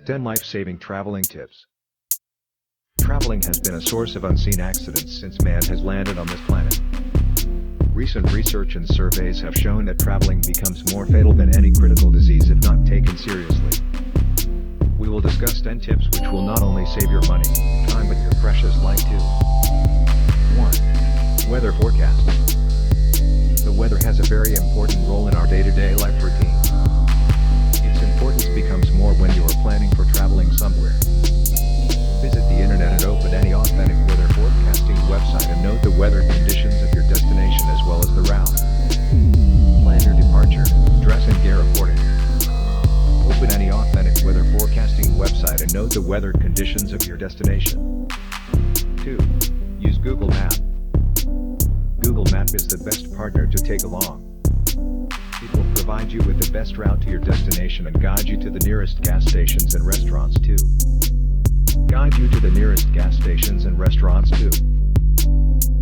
10 Life-Saving Traveling Tips. Traveling has been a source of unseen accidents since man has landed on this planet. Recent research and surveys have shown that traveling becomes more fatal than any critical disease if not taken seriously. We will discuss 10 tips which will not only save your money, time but your precious life too. 1. Weather forecast. The weather has a very important role in our day-to-day life routine. Its importance becomes more when you are planning for traveling somewhere. Visit the internet and open any authentic weather forecasting website and note the weather conditions of your destination as well as the route. Plan your departure, dress and gear accordingly. Open any authentic weather forecasting website and note the weather conditions of your destination. 2. Use Google Map. Google Map is the best partner to take along. It will provide you with the best route to your destination and guide you to the nearest gas stations and restaurants too.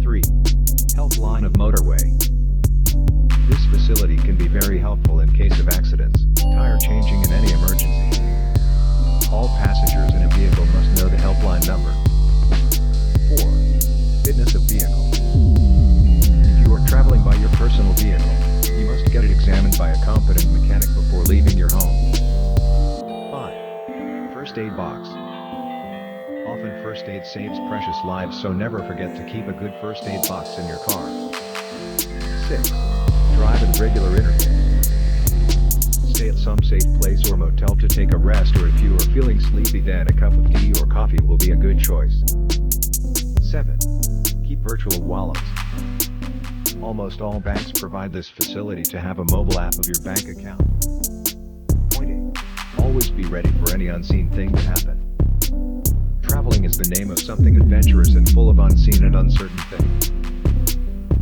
Three. Helpline of Motorway. This facility can be very helpful in case of accidents, tire changing and any emergency. All passengers in a vehicle must know the helpline number. 4. Fitness of vehicle. If you are traveling by your personal vehicle, you must get it examined by a competent mechanic before leaving your home. 5. First aid box. Often first aid saves precious lives, so never forget to keep a good first aid box in your car. 6. Drive at regular intervals. Stay at some safe place or motel to take a rest, or if you are feeling sleepy then a cup of tea or coffee will be a good choice. 7. Keep virtual wallets. Almost all banks provide this facility to have a mobile app of your bank account. Pointing. Always be ready for any unseen thing to happen. Traveling is the name of something adventurous and full of unseen and uncertain things.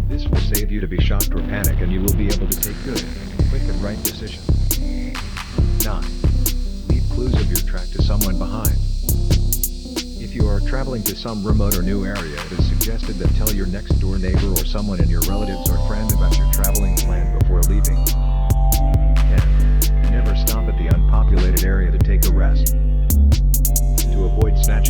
This will save you to be shocked or panic, and you will be able to take good, quick and right decisions. 9. Leave clues of your track to someone behind. If you are traveling to some remote or new area, it is suggested that tell your next door neighbor or someone in your relatives or friend about your traveling plan before leaving. 10. Never stop at the unpopulated area to take a rest. To avoid snatching